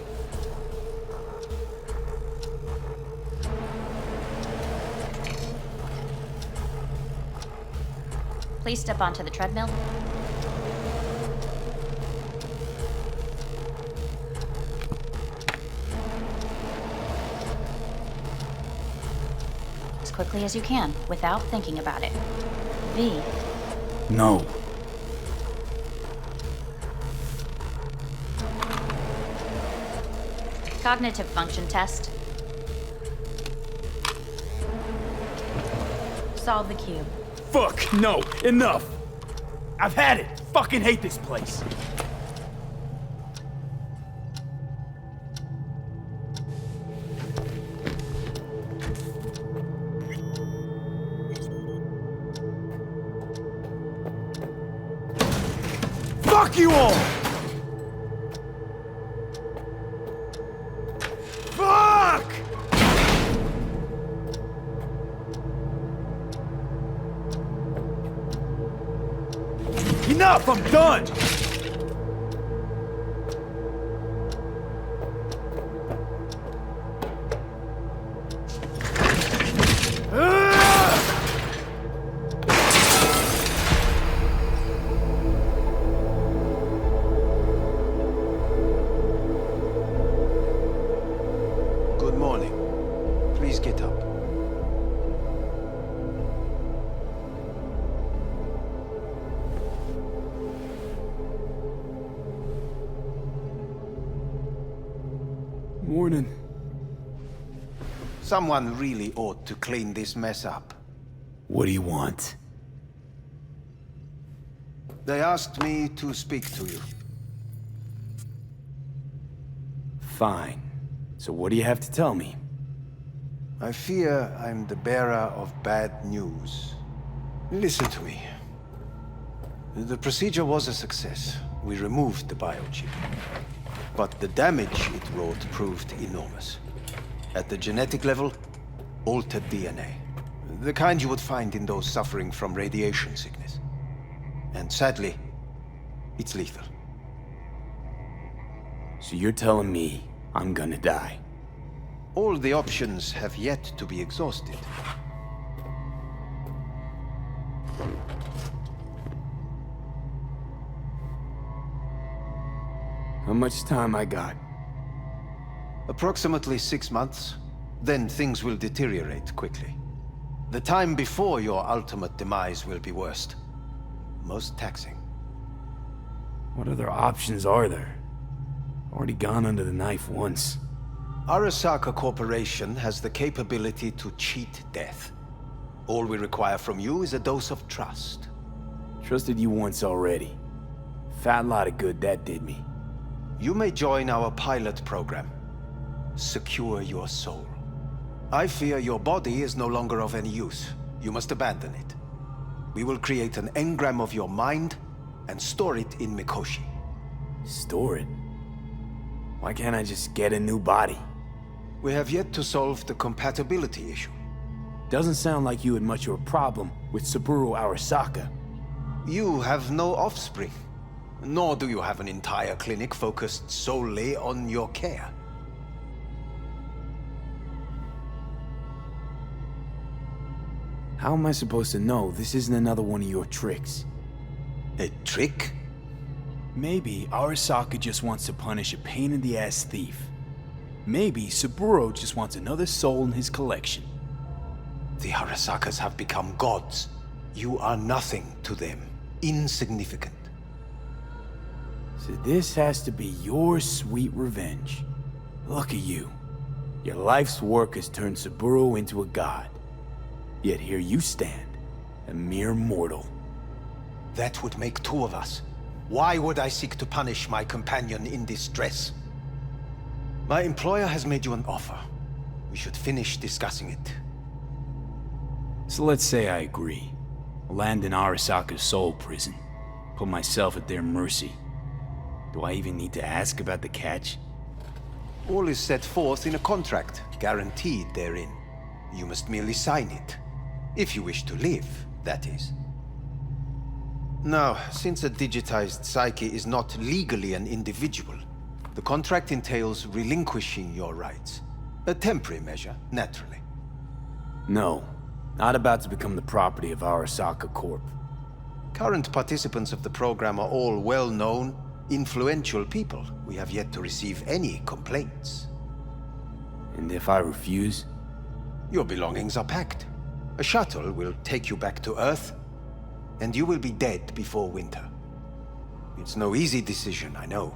Please step onto the treadmill. As quickly as you can, without thinking about it. V. No. Cognitive function test. Solve the cube. Fuck, no, enough! I've had it! Fucking hate this place! Fuck you all! Fuck! Enough! I'm done! Good morning. Please get up. Morning. Someone really ought to clean this mess up. What do you want? They asked me to speak to you. Fine. So what do you have to tell me? I fear I'm the bearer of bad news. Listen to me. The procedure was a success. We removed the biochip. But the damage it wrought proved enormous. At the genetic level, altered DNA. The kind you would find in those suffering from radiation sickness. And sadly, it's lethal. So you're telling me I'm gonna die? All the options have yet to be exhausted. How much time I got? Approximately 6 months. Then things will deteriorate quickly. The time before your ultimate demise will be worst. Most taxing. What other options are there? Already gone under the knife once. Arasaka Corporation has the capability to cheat death. All we require from you is a dose of trust. Trusted you once already. Fat lot of good that did me. You may join our pilot program. Secure your soul. I fear your body is no longer of any use. You must abandon it. We will create an engram of your mind and store it in Mikoshi. Store it? Why can't I just get a new body? We have yet to solve the compatibility issue. Doesn't sound like you had much of a problem with Saburo Arasaka. You have no offspring. Nor do you have an entire clinic focused solely on your care. How am I supposed to know this isn't another one of your tricks? A trick? Maybe Arasaka just wants to punish a pain-in-the-ass thief. Maybe Saburo just wants another soul in his collection. The Arasakas have become gods. You are nothing to them. Insignificant. So this has to be your sweet revenge. Look at you. Your life's work has turned Saburo into a god. Yet here you stand, a mere mortal. That would make two of us. Why would I seek to punish my companion in distress? My employer has made you an offer. We should finish discussing it. So let's say I agree. Land in Arasaka's soul prison. Put myself at their mercy. Do I even need to ask about the catch? All is set forth in a contract, guaranteed therein. You must merely sign it. If you wish to live, that is. Now, since a digitized psyche is not legally an individual, the contract entails relinquishing your rights. A temporary measure, naturally. No, not about to become the property of Arasaka Corp. Current participants of the program are all well-known, influential people. We have yet to receive any complaints. And if I refuse? Your belongings are packed. A shuttle will take you back to Earth, and you will be dead before winter. It's no easy decision, I know.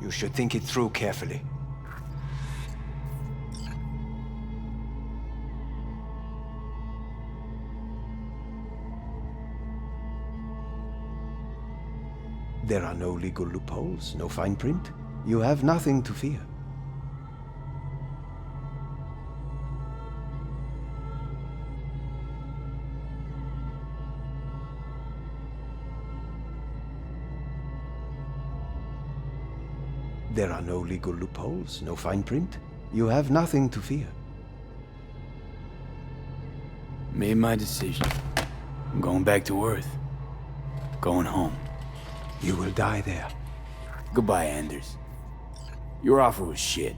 You should think it through carefully. There are no legal loopholes, no fine print. You have nothing to fear. There are no legal loopholes, no fine print. You have nothing to fear. Made my decision. I'm going back to Earth. Going home. You will die there. Goodbye, Anders. Your offer was shit.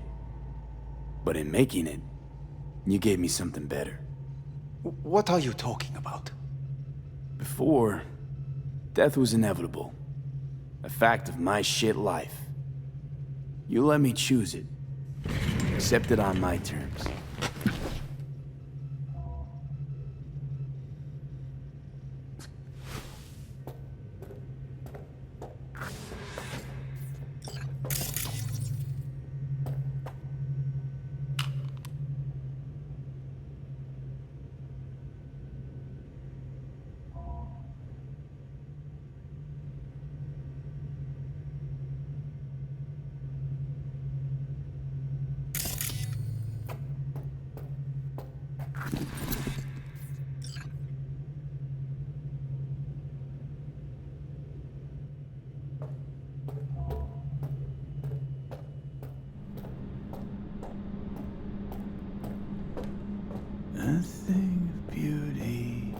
But in making it, you gave me something better. What are you talking about? Before, death was inevitable. A fact of my shit life. You let me choose it. Accept it on my terms. A thing of beauty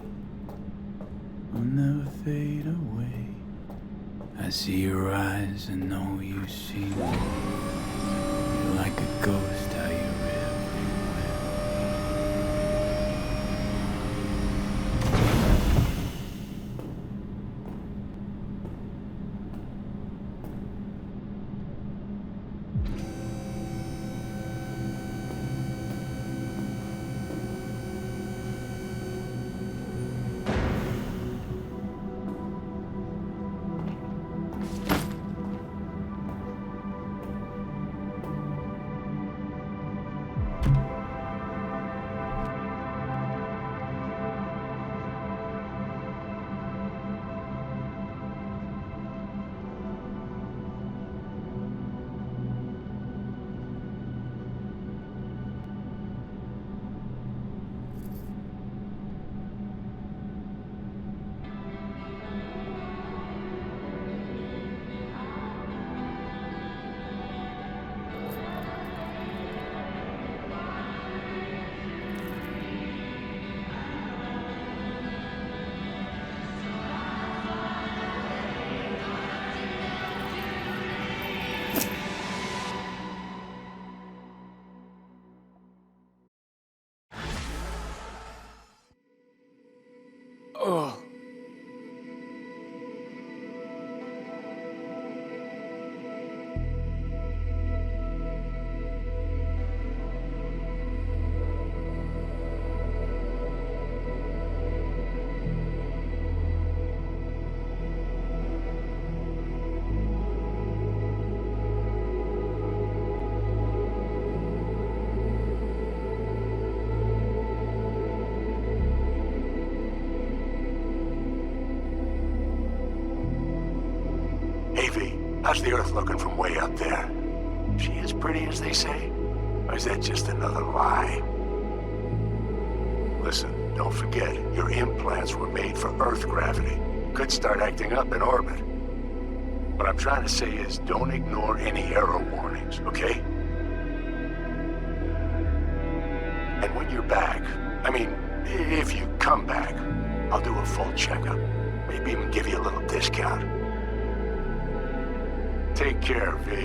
will never fade away. I see your eyes and know you see me. You're like a ghost how you rip How's the Earth looking from way up there? She as pretty as they say? Or is that just another lie? Listen, don't forget, your implants were made for Earth gravity. Could start acting up in orbit. What I'm trying to say is, don't ignore any error warnings, okay? And when you're back, I mean, if you come back, I'll do a full checkup. Maybe even give you a little discount. Take care, V.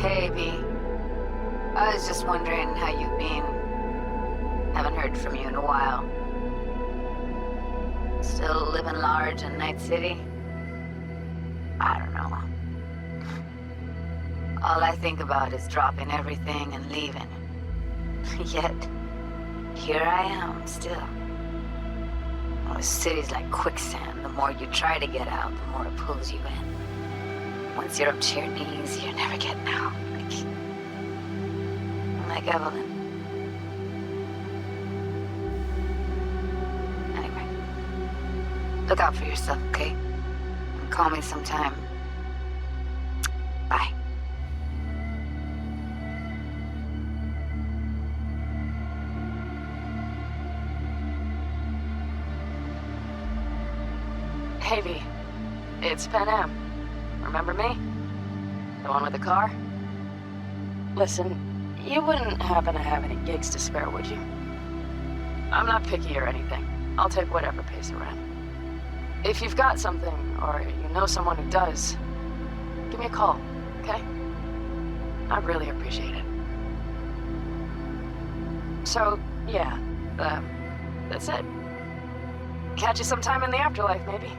Hey, V. I was just wondering how you've been. Haven't heard from you in a while. Still living large in Night City? I don't know. All I think about is dropping everything and leaving. Yet, here I am, still. Oh, the city's like quicksand. The more you try to get out, the more it pulls you in. Once you're up to your knees, you're never getting out. Like Evelyn. Anyway, look out for yourself, okay? And call me sometime. Bye. Hey, V. It's Pan Am. Remember me? The one with the car? Listen, you wouldn't happen to have any gigs to spare, would you? I'm not picky or anything. I'll take whatever pays the rent. If you've got something, or you know someone who does, give me a call, okay? I'd really appreciate it. So, yeah, that's it. Catch you sometime in the afterlife, maybe.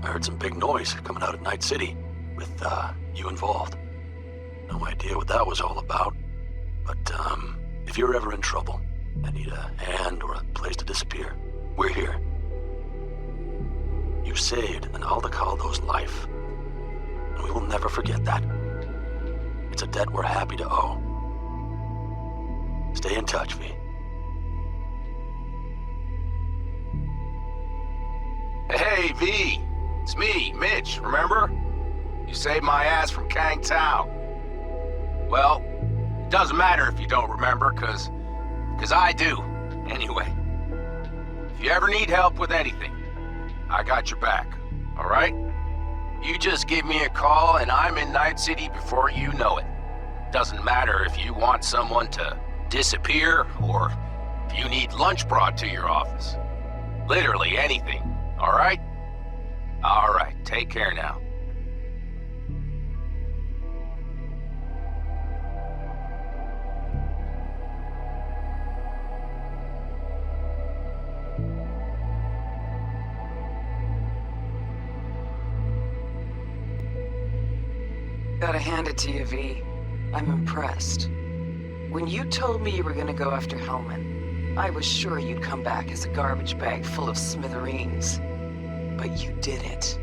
I heard some big noise coming out of Night City with, you involved. No idea what that was all about. But, if you're ever in trouble and need a hand or a place to disappear, we're here. You saved an Aldecaldo's life. And we will never forget that. It's a debt we're happy to owe. Stay in touch, V. Hey, V. It's me, Mitch, remember? You saved my ass from Kang Tao. Well, it doesn't matter if you don't remember, cause I do. Anyway, if you ever need help with anything, I got your back, all right? You just give me a call and I'm in Night City before you know it. Doesn't matter if you want someone to disappear or if you need lunch brought to your office. Literally anything, all right? All right, take care now. Gotta hand it to you, V. I'm impressed. When you told me you were gonna go after Hellman, I was sure you'd come back as a garbage bag full of smithereens. But you did it.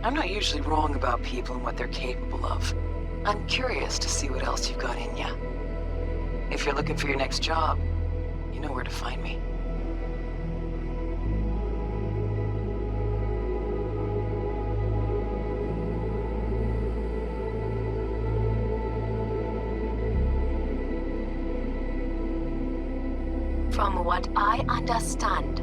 I'm not usually wrong about people and what they're capable of. I'm curious to see what else you've got in ya. If you're looking for your next job, you know where to find me. From what I understand,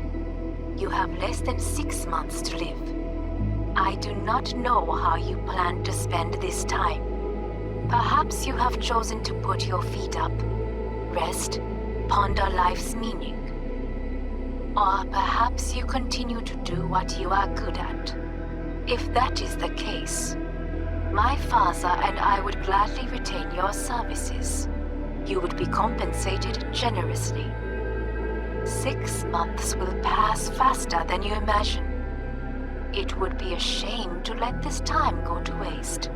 you have less than 6 months to live. I do not know how you plan to spend this time. Perhaps you have chosen to put your feet up, rest, ponder life's meaning. Or perhaps you continue to do what you are good at. If that is the case, my father and I would gladly retain your services. You would be compensated generously. 6 months will pass faster than you imagine. It would be a shame to let this time go to waste.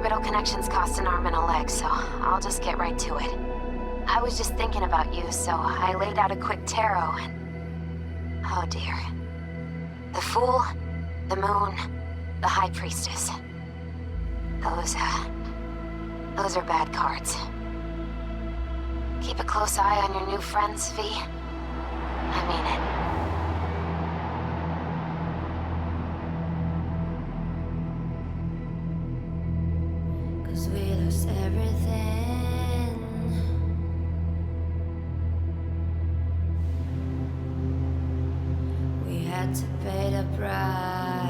orbital connections cost an arm and a leg, so I'll just get right to it. I was just thinking about you, so I laid out a quick tarot and... Oh dear. The Fool, the Moon, the High Priestess. Those are bad cards. Keep a close eye on your new friends, V. I mean it. 'Cause we lost everything. We had to pay the price.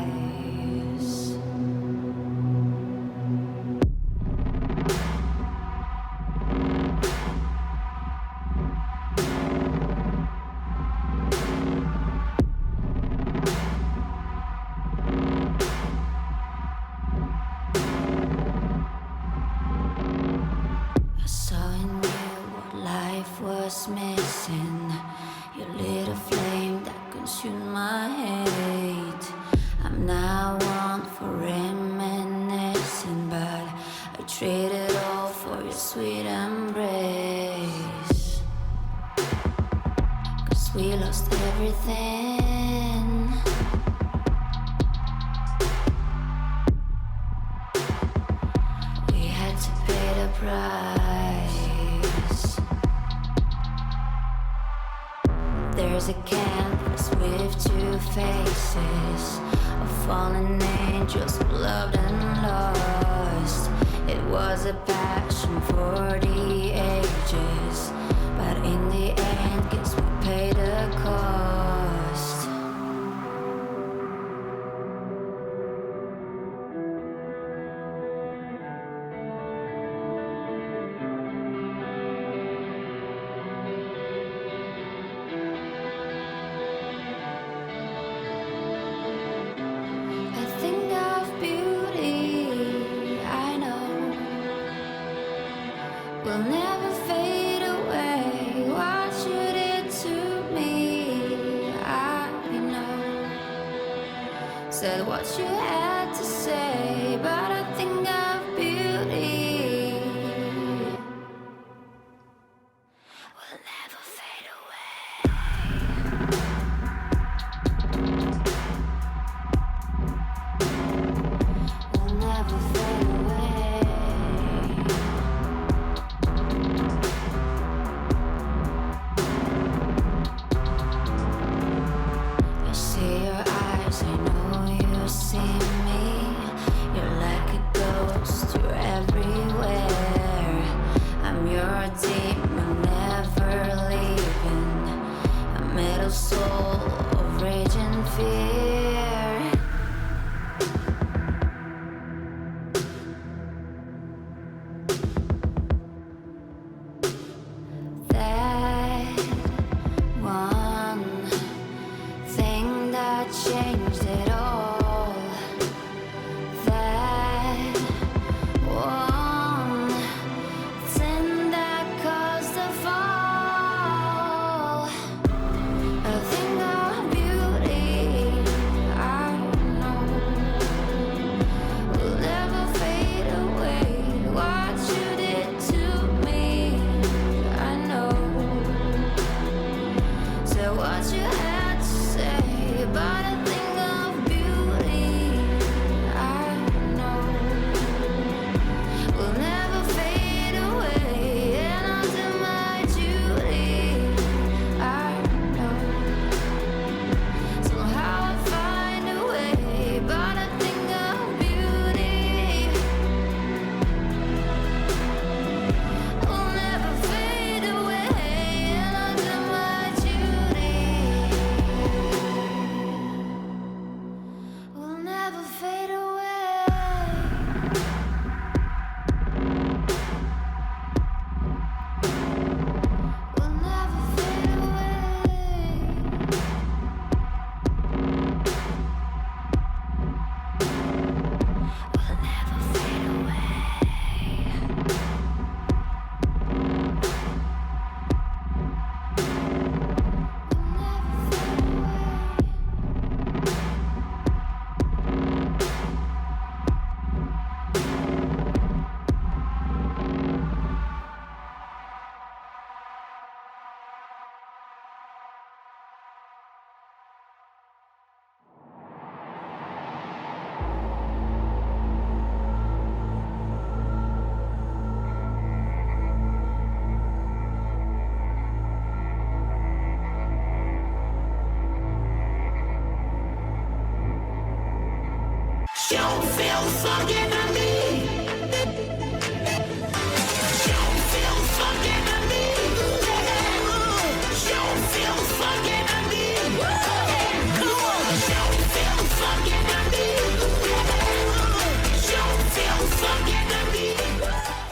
I saw in you what life was missing. You lit a flame that consumed my hate. I'm now one for reminiscing, but I traded all for your sweet embrace. 'Cause we lost everything. We had to pay the price. There's a canvas with two faces of fallen angels who loved and lost. It was a passion for the ages, but in the end, guess we paid the cost. I think of beauty, I know, will never fade away. What you did to me, I know. Said what you had to say, but I think of beauty. Will never fade away. Will never fade away. I see your eyes, I know you see me. You're like a ghost, you're everywhere. I'm your demon, never leaving. A metal soul of rage and fear. That one thing that changed it all. That one thing that caused the fall. A thing of beauty, I know, will never fade away. What you did to me, I know. So what you had to say, but a thing of beauty, I know, will never fade away. And I'll do my duty, I know. Somehow I'll find a way, but a thing of beauty will never fade away. And I'll do my duty. You feel forgiven me.